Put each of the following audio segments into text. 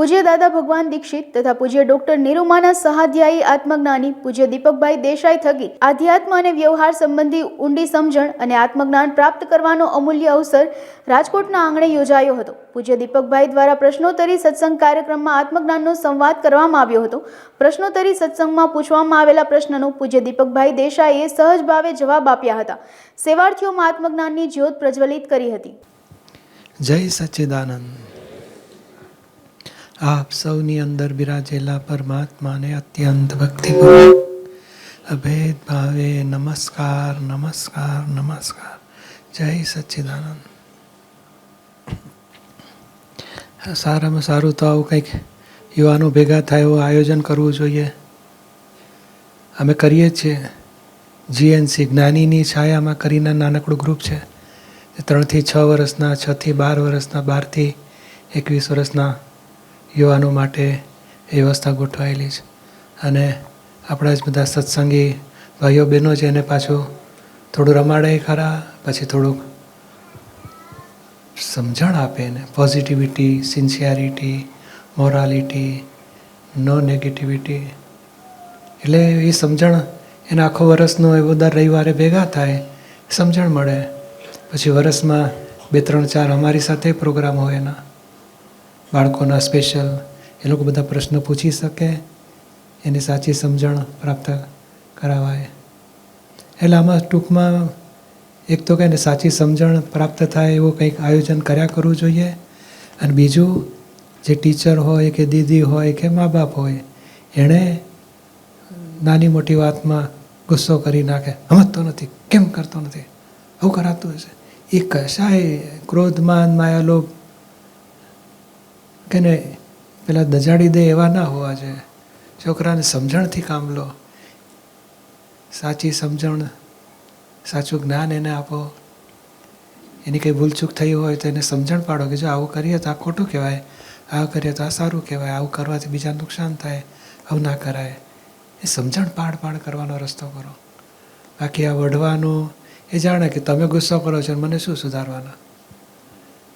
પૂજ્ય દાદા ભગવાન દીક્ષિત તથા પૂજ્ય ડોક્ટર નિરૂમાના સહાધ્યાયી આત્મજ્ઞાની પૂજ્ય દીપકભાઈ દેસાઈ થકી આધ્યાત્મ અને વ્યવહાર સંબંધી ઊંડી સમજણ અને આત્મજ્ઞાન પ્રાપ્ત કરવાનો અમૂલ્ય અવસર રાજકોટના આંગણે યોજાયો હતો. પૂજ્ય દીપકભાઈ દ્વારા પ્રશ્નોત્તરી સત્સંગ કાર્યક્રમમાં આત્મજ્ઞાનનો સંવાદ કરવામાં આવ્યો હતો. પ્રશ્નોત્તરી સત્સંગમાં પૂછવામાં આવેલા પ્રશ્નનો પૂજ્ય દીપકભાઈ દેસાઈએ સહજ ભાવે જવાબ આપ્યા હતા. સેવાર્થીઓમાં આત્મજ્ઞાનની જ્યોત પ્રજ્વલિત કરી હતી. જય સચ્ચિદાનંદ. આપ સૌની અંદર બિરાજેલા પરમાત્માને અત્યંત ભક્તિપૂર્વક અભેદ ભાવે નમસ્કાર નમસ્કાર નમસ્કાર. જય સચ્ચિદાનંદ. સારામાં સારું તો આવું કંઈક યુવાનો ભેગા થાય એવું આયોજન કરવું જોઈએ. અમે કરીએ છીએ. જીએનસી જ્ઞાનીની છાયામાં કરીને નાનકડું ગ્રુપ છે. 3 થી 6 વર્ષના, 6 થી 12 વર્ષના, 12 થી 21 વર્ષના યુવાનો માટે વ્યવસ્થા ગોઠવાયેલી છે. અને આપણા જ બધા સત્સંગી ભાઈઓ બહેનો છે એને પાછું થોડું રમાડે ખરા, પછી થોડુંક સમજણ આપે ને. પોઝિટિવિટી, સિન્સિયરિટી, મોરાલિટી, નો નેગેટિવિટી. એટલે એ સમજણ એને આખો વર્ષનો એવો દર રવિવારે ભેગા થાય, સમજણ મળે. પછી વર્ષમાં 2, 3, 4 અમારી સાથે પ્રોગ્રામ હોય એના બાળકોના સ્પેશિયલ. એ લોકો બધા પ્રશ્નો પૂછી શકે, એની સાચી સમજણ પ્રાપ્ત કરાવાય. એટલે આમાં ટૂંકમાં એક તો કહે ને સાચી સમજણ પ્રાપ્ત થાય એવું કંઈક આયોજન કર્યા કરવું જોઈએ. અને બીજું, જે ટીચર હોય કે દીદી હોય કે મા બાપ હોય, એણે નાની મોટી વાતમાં ગુસ્સો કરી નાખે, સમજતો નથી, કેમ કરતો નથી, આવું કરાતું હશે. એ કશાય ક્રોધમાન માયાલોભ કે ને પેલા દજાડી દે એવા ના હોવા જોઈએ. છોકરાને સમજણથી કામ લો. સાચી સમજણ, સાચું જ્ઞાન એને આપો. એની કંઈ ભૂલચૂક થઈ હોય તો એને સમજણ પાડો કે જો આવું કરીએ તો આ ખોટું કહેવાય, આવું કરીએ તો આ સારું કહેવાય, આવું કરવાથી બીજા નુકસાન થાય, આવું ના કરાય. એ સમજણ પાડ કરવાનો રસ્તો કરો. બાકી આ વઢવાનું, એ જાણે કે તમે ગુસ્સો કરો છો મને શું સુધારવાના.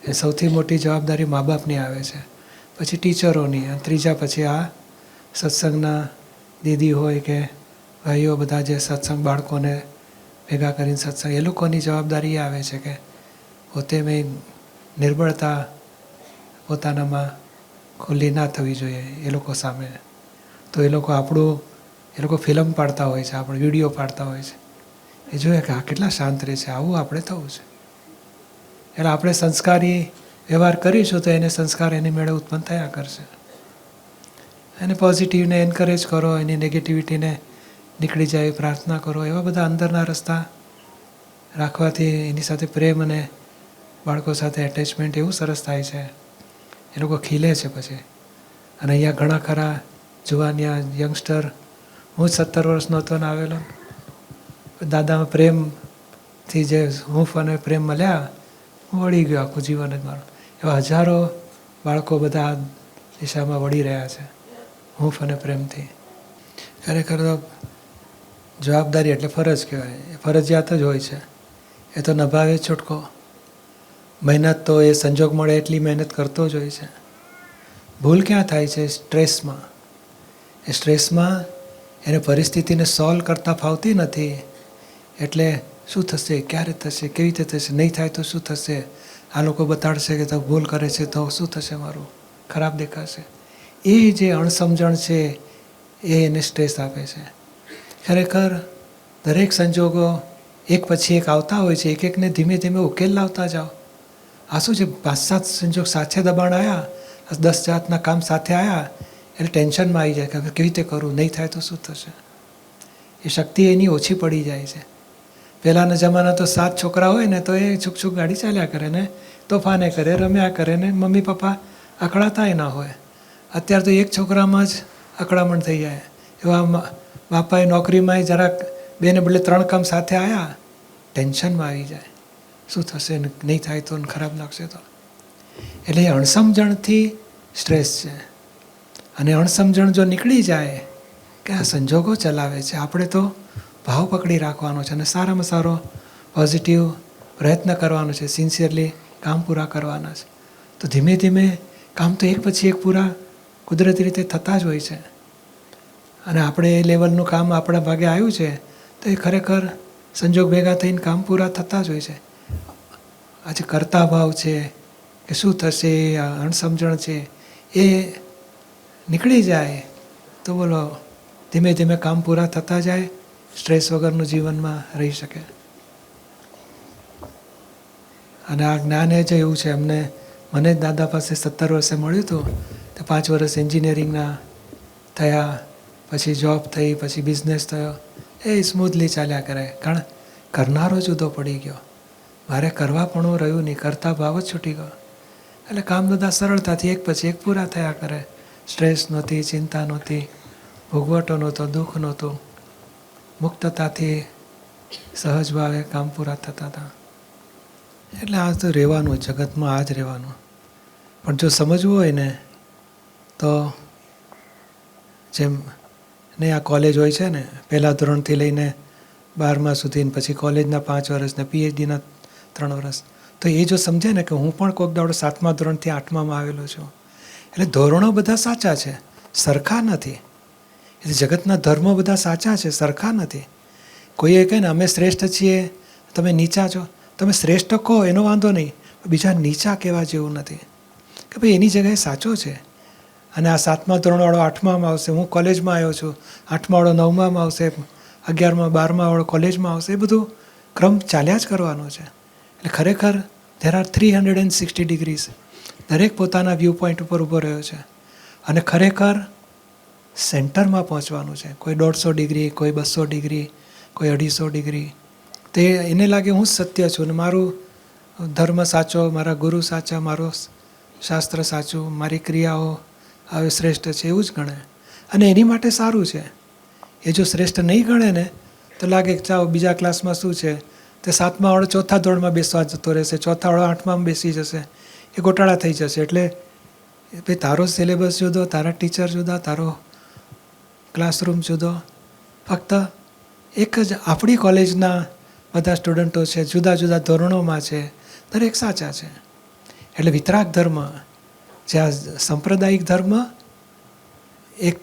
એ સૌથી મોટી જવાબદારી મા બાપની આવે છે, પછી ટીચરોની, અને ત્રીજા પછી આ સત્સંગના દીદી હોય કે ભાઈઓ બધા જે સત્સંગ બાળકોને ભેગા કરીને સત્સંગ, એ લોકોની જવાબદારી આવે છે કે પોતે મેં નિર્બળતા પોતાનામાં ખુલ્લી ના થવી જોઈએ એ લોકો સામે. તો એ લોકો ફિલ્મ પાડતા હોય છે, આપણે વિડીયો પાડતા હોય છે. એ જોઈએ કે આ કેટલા શાંત રહે છે, આવું આપણે થવું છે. એટલે આપણે સંસ્કારી વ્યવહાર કરીશું તો એને સંસ્કાર એની મેળે ઉત્પન્ન થયા કરશે. એને પોઝિટિવને એન્કરેજ કરો, એની નેગેટિવિટીને નીકળી જાય પ્રાર્થના કરો. એવા બધા અંદરના રસ્તા રાખવાથી એની સાથે પ્રેમ અને બાળકો સાથે એટેચમેન્ટ એવું સરસ થાય છે. એ લોકો ખીલે છે પછી. અને અહીંયા ઘણા ખરા જુવાનિયા યંગસ્ટર, હું 17 વર્ષનો હતો ને આવેલો, દાદામાં પ્રેમથી જે હૂંફ અને પ્રેમ મળ્યા, હું વળી ગયો આખું જીવન જ મારું. એવા હજારો બાળકો બધા આ દિશામાં વળી રહ્યા છે હૂંફ અને પ્રેમથી. ખરેખર તો જવાબદારી એટલે ફરજ કહેવાય, એ ફરજિયાત જ હોય છે. એ તો નભાવે છૂટકો. મહેનત તો એ સંજોગ મળે એટલી મહેનત કરતો જ હોય છે. ભૂલ ક્યાં થાય છે? સ્ટ્રેસમાં. એ સ્ટ્રેસમાં એને પરિસ્થિતિને સોલ્વ કરતાં ફાવતી નથી. એટલે શું થશે, ક્યારે થશે, કેવી રીતે થશે, નહીં થાય તો શું થશે, આ લોકો બતાડશે કે તો ભૂલ કરે છે તો શું થશે, મારું ખરાબ દેખાશે. એ જે અણસમજણ છે એ એને સ્ટ્રેસ આપે છે. ખરેખર દરેક સંજોગો એક પછી એક આવતા હોય છે. એકને ધીમે ધીમે ઉકેલ લાવતા જાઓ. આ શું છે, 5-7 સંજોગ સાથે દબાણ આવ્યા, 10 જાતના કામ સાથે આવ્યા એટલે ટેન્શનમાં આવી જાય કે કેવી રીતે કરું, નહીં થાય તો શું થશે. એ શક્તિ એની ઓછી પડી જાય છે. પહેલાંના જમાના તો 7 છોકરા હોય ને તો એ છૂક ગાડી ચાલ્યા કરે ને તોફાને કરે, રમ્યા કરે ને મમ્મી પપ્પા અકળાતાય ના હોય. અત્યારે તો એક છોકરામાં જ અકળામણ થઈ જાય. એવા બાપાએ નોકરીમાં જરાક 2 ને બદલે 3 કામ સાથે આવ્યા, ટેન્શનમાં આવી જાય, શું થશે, નહીં થાય તો ખરાબ લાગશે તો. એટલે એ અણસમજણથી સ્ટ્રેસ છે. અને અણસમજણ જો નીકળી જાય કે આ સંજોગો ચલાવે છે, આપણે તો ભાવ પકડી રાખવાનો છે અને સારામાં સારો પોઝિટિવ પ્રયત્ન કરવાનો છે, સિન્સિયરલી કામ પૂરા કરવાના છે. તો ધીમે ધીમે કામ તો એક પછી એક પૂરા કુદરતી રીતે થતા જ હોય છે. અને આપણે એ લેવલનું કામ આપણા ભાગે આવ્યું છે તો એ ખરેખર સંજોગ ભેગા થઈને કામ પૂરા થતા જ હોય છે. આજે કરતા ભાવ છે કે શું થશે, આ અણસમજણ છે, એ નીકળી જાય તો બોલો ધીમે ધીમે કામ પૂરા થતા જાય, સ્ટ્રેસ વગરનું જીવનમાં રહી શકે. અને આ જ્ઞાન એ જ એવું છે. મને જ દાદા પાસે 17 વર્ષે મળ્યું હતું. તો 5 વર્ષ એન્જિનિયરિંગના થયા, પછી જોબ થઈ, પછી બિઝનેસ થયો. એ સ્મૂથલી ચાલ્યા કરે, કારણ કરનારો જુદો પડી ગયો. મારે કરવા પણ રહ્યું નહીં, કરતા ભાવ જ છૂટી ગયો. એટલે કામ બધા સરળતાથી એક પછી એક પૂરા થયા કરે. સ્ટ્રેસ નહોતી, ચિંતા નહોતી, ભોગવટો નહોતો, દુઃખ નહોતું. મુક્તતાથી સહજ ભાવે કામ પૂરા થતા હતા. એટલે આ તો રહેવાનું, જગતમાં આ જ રહેવાનું. પણ જો સમજવું હોય ને તો જેમ ને આ કોલેજ હોય છે ને, પહેલા ધોરણથી લઈને 12મા સુધી, પછી કોલેજના 5 વર્ષ ને PhDના 3 વર્ષ, તો એ જો સમજે ને કે હું પણ કોઈક દાડો 7મા ધોરણથી 8મામાં આવેલો છું. એટલે ધોરણો બધા સાચા છે, સરખા નથી. એટલે જગતના ધર્મો બધા સાચા છે, સરખા નથી. કોઈએ કહે ને અમે શ્રેષ્ઠ છીએ, તમે નીચા છો. તમે શ્રેષ્ઠ કહો એનો વાંધો નહીં, બીજા નીચા કહેવા જેવું નથી. કે ભાઈ એની જગ્યાએ સાચો છે. અને આ 7મા ધોરણવાળો 8મામાં આવશે, હું કોલેજમાં આવ્યો છું, 8માવાળો 9મામાં આવશે, 11મા 12માવાળો કોલેજમાં આવશે. એ બધું ક્રમ ચાલ્યા જ કરવાનો છે. એટલે ખરેખર ધેર આર 360 ડિગ્રીઝ. દરેક પોતાના વ્યૂ પોઈન્ટ ઉપર ઊભો રહ્યો છે. અને ખરેખર સેન્ટરમાં પહોંચવાનું છે. કોઈ 150 ડિગ્રી, કોઈ 200 ડિગ્રી, કોઈ 250 ડિગ્રી. તે એને લાગે હું જ સત્ય છું, અને મારું ધર્મ સાચો, મારા ગુરુ સાચા, મારો શાસ્ત્ર સાચું, મારી ક્રિયાઓ હવે શ્રેષ્ઠ છે, એવું જ ગણે. અને એની માટે સારું છે. એ જો શ્રેષ્ઠ નહીં ગણે ને તો લાગે કે ચાલો બીજા ક્લાસમાં શું છે, તે 7માવાળો 4થા ધોરણમાં બેસવા જતો રહેશે, 4થાવાળો 8મામાં બેસી જશે. એ ગોટાળા થઈ જશે. એટલે ભાઈ તારો સિલેબસ જુદો, તારા ટીચર જુદા, તારો ક્લાસરૂમ જુદો. ફક્ત એક જ આપણી કોલેજના બધા સ્ટુડન્ટો છે, જુદા જુદા ધોરણોમાં છે, દરેક સાચા છે. એટલે વિતરાગ ધર્મ, જ્યાં સાંપ્રદાયિક ધર્મ એક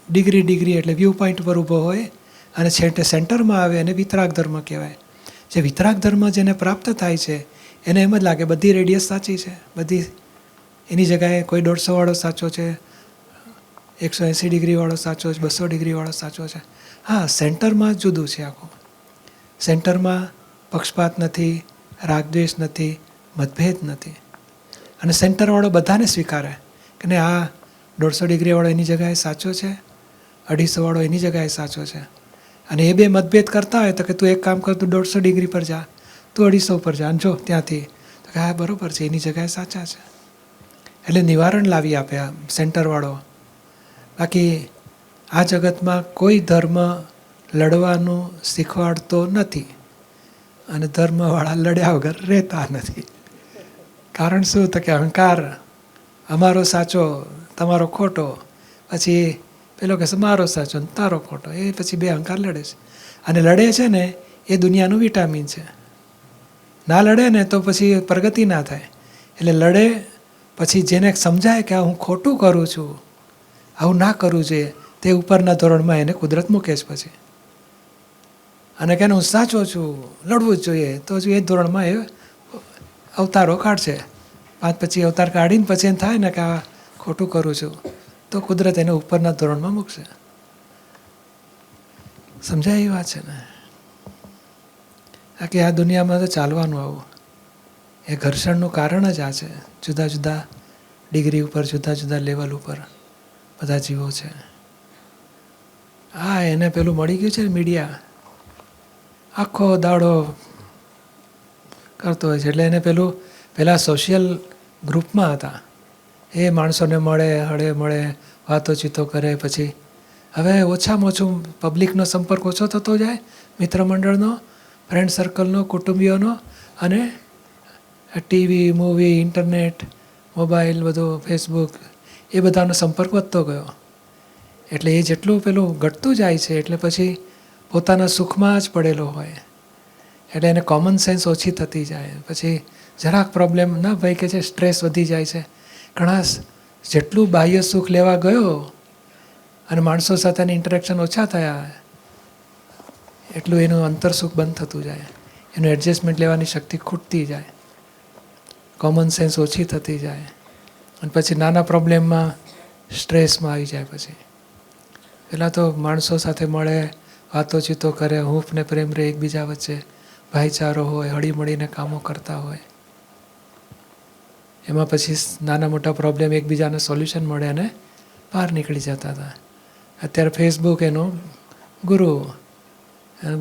ડિગ્રી એટલે વ્યૂ પોઈન્ટ પર ઊભો હોય અને છેવટે સેન્ટરમાં આવે, અને વિતરાગ ધર્મ કહેવાય. જે વિતરાગ ધર્મ જેને પ્રાપ્ત થાય છે એને એમ જ લાગે બધી રેડિયસ સાચી છે, બધી એની જગ્યાએ કોઈ 150વાળો સાચો છે, 180 ડિગ્રીવાળો સાચો છે, 200 ડિગ્રીવાળો સાચો છે. હા, સેન્ટરમાં જુદું છે આખું. સેન્ટરમાં પક્ષપાત નથી, રાગદ્વેષ નથી, મતભેદ નથી. અને સેન્ટરવાળો બધાને સ્વીકારે કે ને આ 150 ડિગ્રીવાળો એની જગ્યાએ સાચો છે, 250વાળો એની જગ્યાએ સાચો છે. અને એ બે મતભેદ કરતા હોય તો કે તું એક કામ કર, તું 150 ડિગ્રી પર જા, તું 250 પર જા, જો ત્યાંથી તો કે હા બરાબર છે, એની જગ્યાએ સાચા છે. એટલે નિવારણ લાવી આપે આ સેન્ટરવાળો. બાકી આ જગતમાં કોઈ ધર્મ લડવાનું શીખવાડતો નથી, અને ધર્મવાળા લડ્યા વગર રહેતા નથી. કારણ શું? તો કે અહંકાર, અમારો સાચો, તમારો ખોટો. પછી પેલો કહેશે મારો સાચો ને તારો ખોટો. એ પછી બે અહંકાર લડે છે. અને લડે છે ને એ દુનિયાનું વિટામિન છે. ના લડે ને તો પછી પ્રગતિ ના થાય. એટલે લડે પછી જેને સમજાય કે હું ખોટું કરું છું, આવું ના કરવું જોઈએ, તે ઉપરના ધોરણમાં એને કુદરત મૂકે છે પછી. અને કે હું સાચો છું, લડવું જ જોઈએ, તો જ એ ધોરણમાં એ અવતારો કાઢશે. 5-25 અવતાર કાઢીને પછી એમ થાય ને કે આ ખોટું કરું છું, તો કુદરત એને ઉપરના ધોરણમાં મૂકશે. સમજાય એ વાત છે ને? કે આ દુનિયામાં તો ચાલવાનું આવું. એ ઘર્ષણનું કારણ જ આ છે. જુદા જુદા ડિગ્રી ઉપર, જુદા જુદા લેવલ ઉપર બધા જીવો છે. હા, એને પેલું મળી ગયું છે ને મીડિયા, આખો દાડો કરતો હોય છે. એટલે એને પહેલાં સોશિયલ ગ્રુપમાં હતા, એ માણસોને મળે, હળે મળે, વાતોચીતો કરે. પછી હવે ઓછામાં ઓછું પબ્લિકનો સંપર્ક ઓછો થતો જાય, મિત્રમંડળનો, ફ્રેન્ડ સર્કલનો, કુટુંબીઓનો, અને ટીવી, મૂવી, ઇન્ટરનેટ, મોબાઈલ, બધો ફેસબુક, એ બધાનો સંપર્ક વધતો ગયો. એટલે એ જેટલું પેલું ઘટતું જાય છે, એટલે પછી પોતાના સુખમાં જ પડેલો હોય. એટલે એને કોમન સેન્સ ઓછી થતી જાય. પછી જરાક પ્રોબ્લેમ ના ભાઈ કે છે, સ્ટ્રેસ વધી જાય છે. ઘણા જેટલું બાહ્ય સુખ લેવા ગયો અને માણસો સાથેની ઇન્ટરેક્શન ઓછા થયા એટલું એનું અંતર સુખ બંધ થતું જાય, એનું એડજસ્ટમેન્ટ લેવાની શક્તિ ખૂટતી જાય, કોમન સેન્સ ઓછી થતી જાય અને પછી નાના પ્રોબ્લેમમાં સ્ટ્રેસમાં આવી જાય. પછી પહેલાં તો માણસો સાથે મળે, વાતોચીતો કરે, હૂંફ ને પ્રેમ રહે એકબીજા વચ્ચે, ભાઈચારો હોય, હળીમળીને કામો કરતા હોય, એમાં પછી નાના મોટા પ્રોબ્લેમ એકબીજાને સોલ્યુશન મળે અને બહાર નીકળી જતા હતા. અત્યારે ફેસબુક એનો ગુરુ,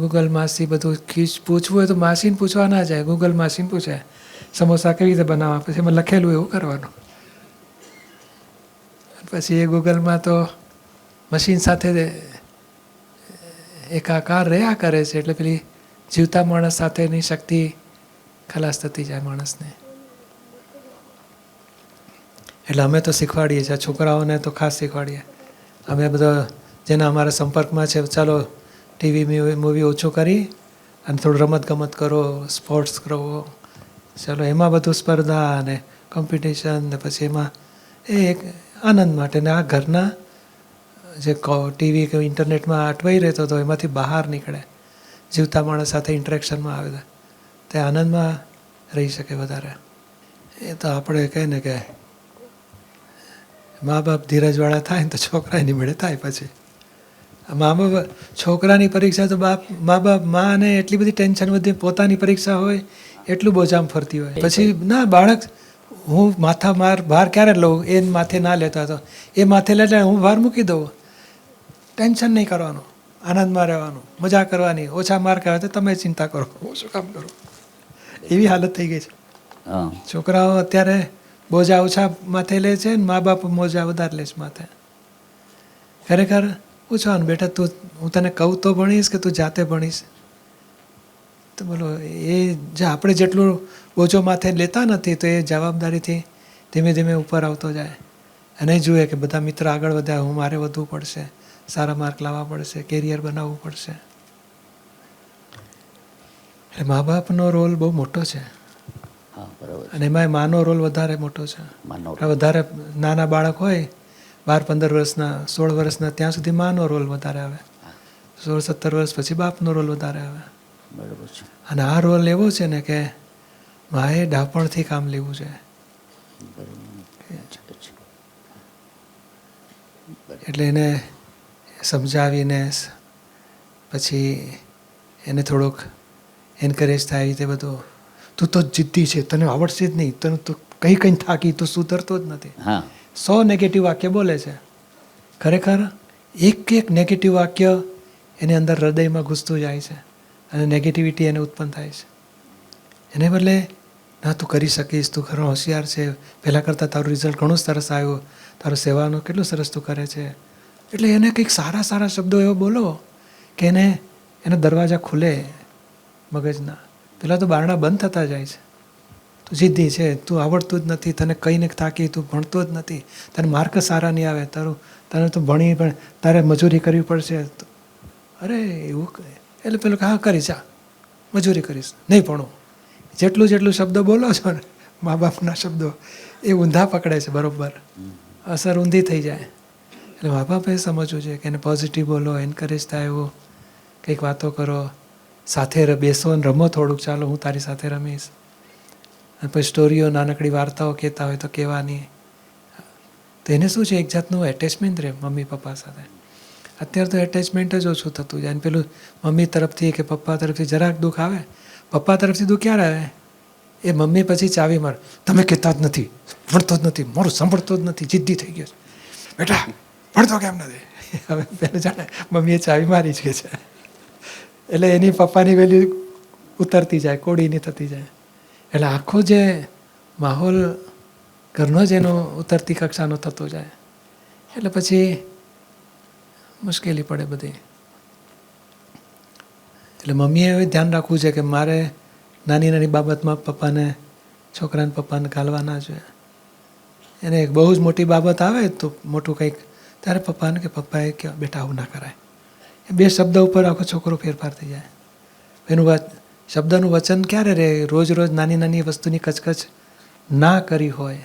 ગૂગલ માસી બધું પૂછવું હોય તો માસીને પૂછવા ના જાય, ગૂગલ માસીને પૂછે સમોસા કેવી રીતે બનાવવા, પછી એમાં લખેલું એવું કરવાનું. પછી એ ગૂગલમાં તો મશીન સાથે એકાકાર રહ્યા કરે છે, એટલે પેલી જીવતા માણસ સાથેની શક્તિ ખલાસ થતી જાય માણસને. એટલે અમે તો શીખવાડીએ છીએ, છોકરાઓને તો ખાસ શીખવાડીએ. અમે બધા જેના અમારા સંપર્કમાં છે, ચાલો ટીવી મૂવી ઓછું કરી અને થોડું રમતગમત કરો, સ્પોર્ટ્સ કરો, ચાલો એમાં બધું સ્પર્ધા અને કોમ્પિટિશન ને પછી એમાં એ એક આનંદ માટે. ને આ ઘરના જે ટીવી કે ઇન્ટરનેટમાં અટવાઈ રહેતો હતો એમાંથી બહાર નીકળે, જીવતા માણસ સાથે ઇન્ટરેક્શનમાં આવે તે આનંદમાં રહી શકે વધારે. એ તો આપણે કહે ને કે મા બાપ ધીરજવાળા થાય ને તો છોકરા એની મેળે થાય. પછી મા બાપ છોકરાની પરીક્ષા તો મા બાપ માને એટલી બધી ટેન્શન બધી પોતાની પરીક્ષા હોય એટલું બોજામ ફરતી હોય. પછી ના બાળક હું માથા ભાર ક્યારે લઉં, એ માથે ના લેતો હતો, એ માથે લે હું ભાર મૂકી દઉં. ટેન્શન નહીં કરવાનું, આનંદમાં રહેવાનું, મજા કરવાની, ઓછા માર્ક આવે તો તમે ચિંતા કરો, હું શું કામ કરું, એવી હાલત થઈ ગઈ છે. છોકરાઓ અત્યારે બોજા ઓછા માથે લે છે ને મા બાપ મોજા વધારે લે છે માથે. ખરેખર પૂછવાનું, બેટા તું હું તને કહું તો ભણીશ કે તું જાતે ભણીશ? તો બોલો એ જે આપણે જેટલું બોજો માથે લેતા નથી તો એ જવાબદારીથી ધીમે ધીમે ઉપર આવતો જાય અને જુએ કે બધા મિત્ર આગળ વધ્યા, હું મારે વધવું પડશે, સારા માર્ક લાવવા પડશે, કેરિયર બનાવવું પડશે. એટલે મા બાપનો રોલ બહુ મોટો છે અને એમાં માનો રોલ વધારે મોટો છે. વધારે નાના બાળક હોય 12-15 વર્ષના, 16 વર્ષના, ત્યાં સુધી માનો રોલ વધારે આવે, 16-17 વર્ષ પછી બાપનો રોલ વધારે આવે. બરાબર છે. અને આ રોલ એવો છે ને કે માએ ડાપણથી કામ લેવું છે. એટલે એને સમજાવીને પછી એને થોડોક એન્કરેજ થાય રીતે બધું, તું તો જિદ્દી છે, તને આવડશે જ નહીં, તને તો કંઈ થાકી, તું સુધરતો જ નથી. 100 નેગેટિવ વાક્ય બોલે છે. ખરેખર એક નેગેટિવ વાક્ય એની અંદર હૃદયમાં ઘૂસતું જાય છે અને નેગેટિવિટી એને ઉત્પન્ન થાય છે. એને બદલે ના તું કરી શકીશ, તું ઘણો હોશિયાર છે, પહેલાં કરતાં તારું રિઝલ્ટ ઘણું સરસ આવ્યું, તારું સેવાનું કેટલું સરસ તું કરે છે. એટલે એને કંઈક સારા સારા શબ્દો એવો બોલો કે એના દરવાજા ખુલે મગજના. પહેલાં તો બારણા બંધ થતા જાય છે. તું જિદ્દી છે, તું આવડતું જ નથી, તને કંઈને થાકી, તું ભણતો જ નથી, તને માર્ક સારા નહીં આવે, તને તો ભણી પણ તારે મજૂરી કરવી પડશે. અરે એવું એટલે પેલું હા કરીશ, જા મજૂરી કરીશ, નહીં ભણો. જેટલું શબ્દો બોલો છો ને મા બાપના શબ્દો એ ઊંધા પકડે છે, બરાબર અસર ઊંધી થઈ જાય. એટલે મા બાપે સમજવું છે કે એને પોઝિટિવ બોલો, એન્કરેજ થાય એવું કંઈક વાતો કરો, સાથે બેસો ને રમો થોડુંક, ચાલો હું તારી સાથે રમીશ. અને પછી સ્ટોરીઓ, નાનકડી વાર્તાઓ કહેતા હોય તો કહેવાની. તો એને શું છે, એક જાતનું એટેચમેન્ટ રહે મમ્મી પપ્પા સાથે. અત્યારે તો એટેચમેન્ટ જ ઓછું થતું જાય. અને પેલું મમ્મી તરફથી કે પપ્પા તરફથી જરાક દુઃખ આવે, પપ્પા તરફથી દુઃખ ક્યારે આવે, એ મમ્મી પછી ચાવી માર, તમે કહેતા જ નથી, ભણતો જ નથી, મારું સાંભળતો જ નથી, જિદ્દી થઈ ગયો છે, બેટા ભણતો કેમ નથી? હવે પેલું જાણે મમ્મીએ ચાવી મારી જ કે છે. એટલે એની પપ્પાની વેલ્યુ ઉતરતી જાય, કોડીની થતી જાય. એટલે આખો જે માહોલ ઘરનો જ એનો ઉતરતી કક્ષાનો થતો જાય. એટલે પછી મુશ્કેલી પડે બધી. એટલે મમ્મીએ એવું ધ્યાન રાખવું છે કે મારે નાની નાની બાબતમાં છોકરાને પપ્પાને ગાળવા ના જોઈએ. એને એક બહુ જ મોટી બાબત આવે તો મોટું કંઈક, ત્યારે પપ્પાને કે પપ્પાએ કે બેટા આવું ના કરાય. એ 2 શબ્દ ઉપર આખો છોકરો ફેરફાર થઈ જાય. એનું શબ્દનું વચન ક્યારે રહે, રોજ નાની નાની વસ્તુની કચકચ ના કરી હોય